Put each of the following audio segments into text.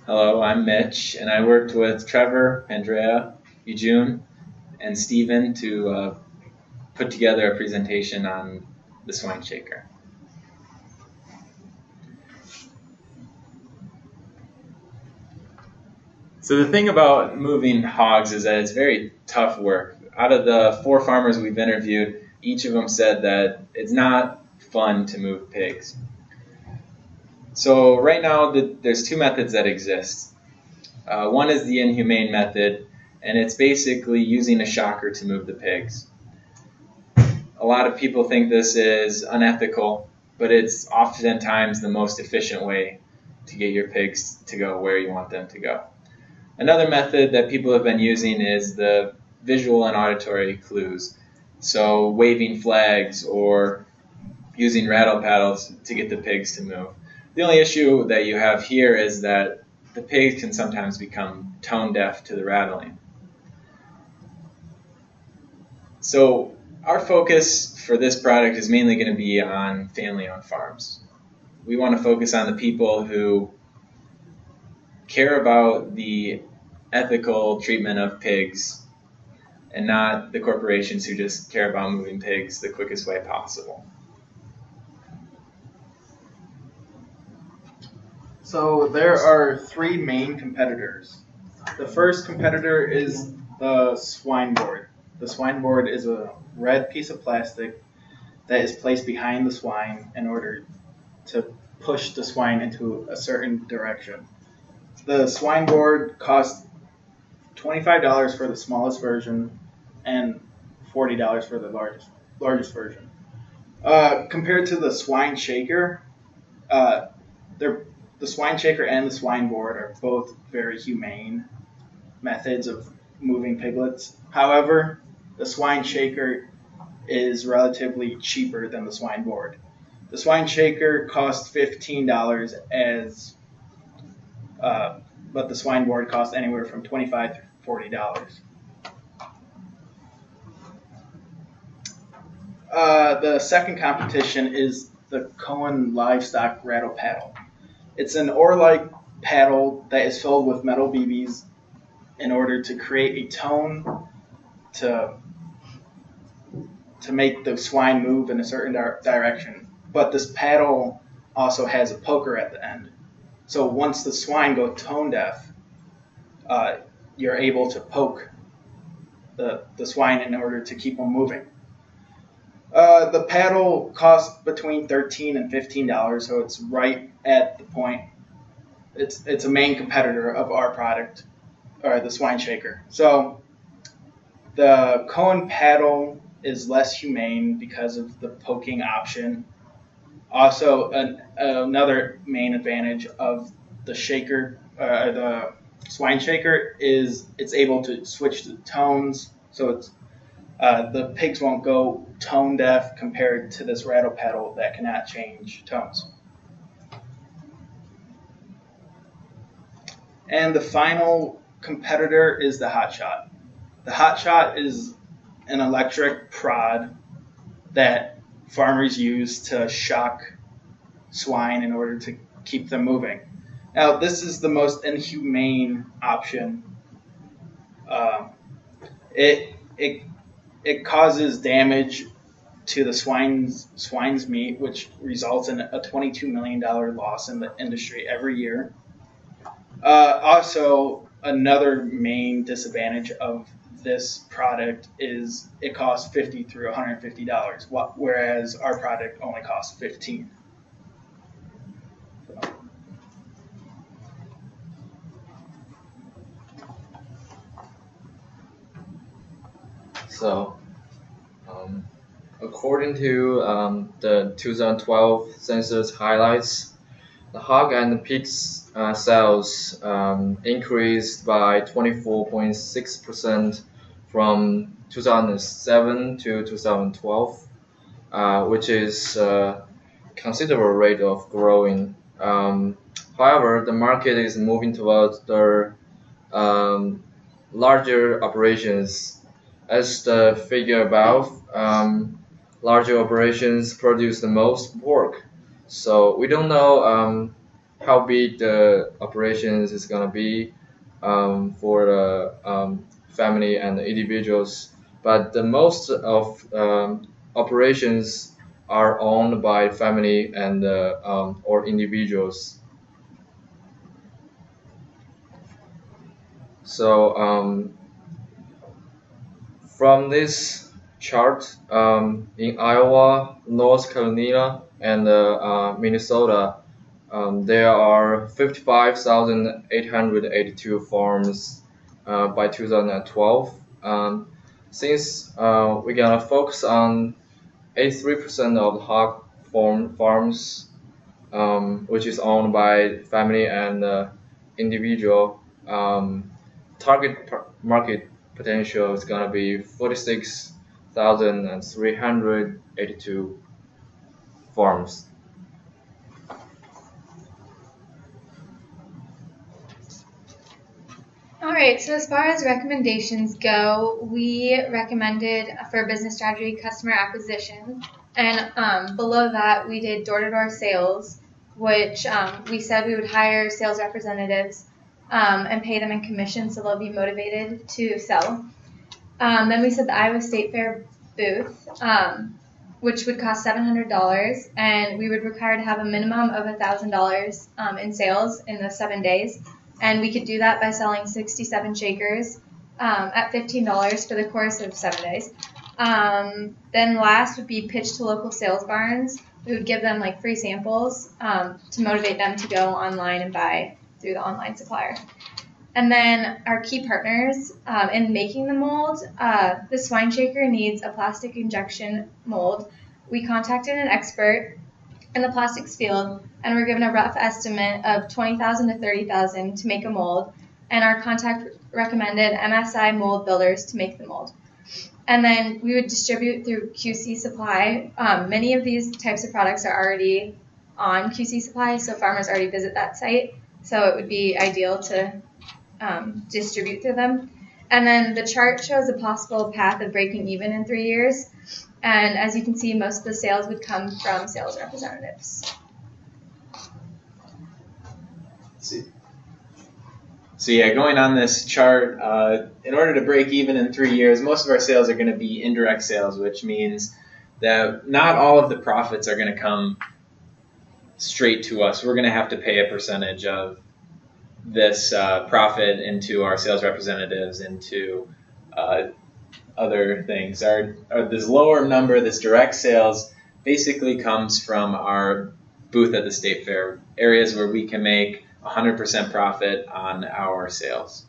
Hello, I'm Mitch, and I worked with Trevor, Andrea, Yujun, and Steven to put together a presentation on the swine shaker. So the thing about moving hogs is that it's very tough work. Out of the 4 farmers we've interviewed, each of them said that it's not fun to move pigs. So right now, there's 2 methods that exist. One is the inhumane method, and it's basically using a shocker to move the pigs. A lot of people think this is unethical, but it's oftentimes the most efficient way to get your pigs to go where you want them to go. Another method that people have been using is the visual and auditory clues. So waving flags or using rattle paddles to get the pigs to move. The only issue that you have here is that the pigs can sometimes become tone deaf to the rattling. So our focus for this product is mainly going to be on family-owned farms. We want to focus on the people who care about the ethical treatment of pigs and not the corporations who just care about moving pigs the quickest way possible. So there are 3 main competitors. The first competitor is the swine board. The swine board is a red piece of plastic that is placed behind the swine in order to push the swine into a certain direction. The swine board costs $25 for the smallest version and $40 for the largest version. Compared to the swine shaker, the swine shaker and the swine board are both very humane methods of moving piglets. However, the swine shaker is relatively cheaper than the swine board. The swine shaker costs $15 but the swine board costs anywhere from $25 to $40. The second competition is the Cohen Livestock Rattle Paddle. It's an oar-like paddle that is filled with metal BBs in order to create a tone to make the swine move in a certain direction. But this paddle also has a poker at the end. So once the swine go tone deaf, you're able to poke the swine in order to keep them moving. The paddle costs between $13 and $15, so it's right at the point. It's a main competitor of our product, or the swine shaker. So the Cohen paddle is less humane because of the poking option. Also, another main advantage of the shaker, the swine shaker, is it's able to switch the tones, so it's the pigs won't go tone deaf compared to this rattle paddle that cannot change tones. And the final competitor is the Hot Shot. The Hot Shot is an electric prod that farmers use to shock swine in order to keep them moving. Now, this is the most inhumane option. It causes damage to the swine's meat, which results in a $22 million loss in the industry every year. Also, another main disadvantage of this product is it costs $50 through $150, whereas our product only costs $15. So, according to the 2012 census highlights, the hog and the pig's sales increased by 24.6% from 2007 to 2012, which is a considerable rate of growing. However, the market is moving towards the larger operations. As the figure above, larger operations produce the most pork. So we don't know how big the operations is gonna be for the family and the individuals. But the most of operations are owned by family and or individuals. So from this chart, in Iowa, North Carolina, and Minnesota, there are 55,882 farms by 2012. Since we're gonna focus on 83% of the hog farms, which is owned by family and individual, target market potential is gonna be 46,382 farms. All right, so as far as recommendations go, we recommended for business strategy customer acquisition, and below that we did door-to-door sales, which we said we would hire sales representatives and pay them in commission so they'll be motivated to sell. Then we said the Iowa State Fair booth, which would cost $700, and we would require to have a minimum of $1,000 in sales in the 7 days. And we could do that by selling 67 shakers at $15 for the course of 7 days. Then last would be pitch to local sales barns. We would give them like free samples to motivate them to go online and buy through the online supplier. And then our key partners in making the mold, the swine shaker needs a plastic injection mold. We contacted an expert in the plastics field and were given a rough estimate of $20,000 to $30,000 to make a mold, and our contact recommended MSI mold builders to make the mold. And then we would distribute through QC Supply. Many of these types of products are already on QC Supply, so farmers already visit that site, so it would be ideal to distribute through them. And then the chart shows a possible path of breaking even in 3 years. And as you can see, most of the sales would come from sales representatives. So yeah, going on this chart, in order to break even in 3 years, most of our sales are going to be indirect sales, which means that not all of the profits are going to come straight to us. We're going to have to pay a percentage of this profit into our sales representatives, into other things. This lower number, this direct sales, basically comes from our booth at the state fair, areas where we can make 100% profit on our sales.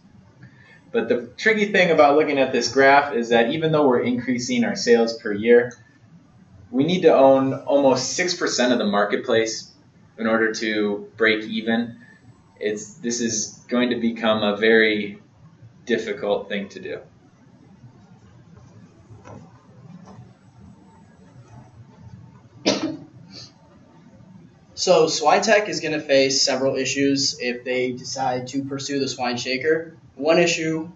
But the tricky thing about looking at this graph is that even though we're increasing our sales per year, we need to own almost 6% of the marketplace in order to break even. This is going to become a very difficult thing to do. So SwineTech is going to face several issues if they decide to pursue the swine shaker. One issue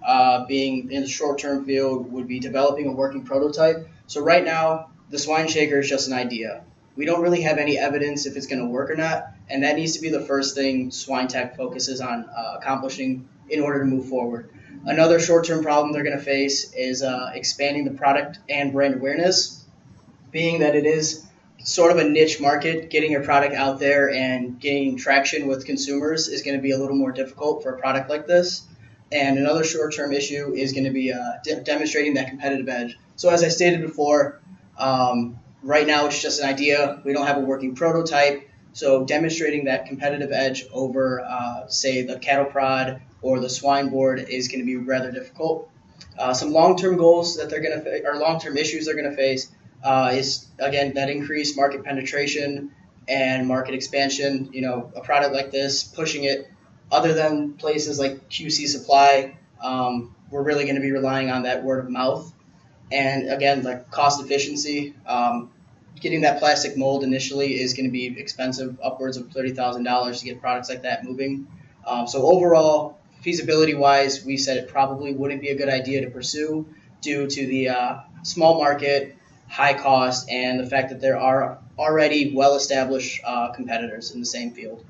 being in the short-term field would be developing a working prototype. So right now, the swine shaker is just an idea. We don't really have any evidence if it's going to work or not, and that needs to be the first thing SwineTech focuses on accomplishing in order to move forward. Another short-term problem they're going to face is expanding the product and brand awareness, being that it is sort of a niche market. Getting your product out there and gaining traction with consumers is going to be a little more difficult for a product like this. And another short-term issue is going to be demonstrating that competitive edge. So as I stated before, right now it's just an idea. We don't have a working prototype. So demonstrating that competitive edge over, say, the cattle prod or the swine board is going to be rather difficult. Some long-term goals that they're going to, or long-term issues they're going to face is, again, that increased market penetration and market expansion. You know, a product like this, pushing it other than places like QC Supply, we're really going to be relying on that word of mouth. And again, like cost efficiency, getting that plastic mold initially is going to be expensive, upwards of $30,000 to get products like that moving. So overall, feasibility-wise, we said it probably wouldn't be a good idea to pursue due to the small market, high cost, and the fact that there are already well-established competitors in the same field.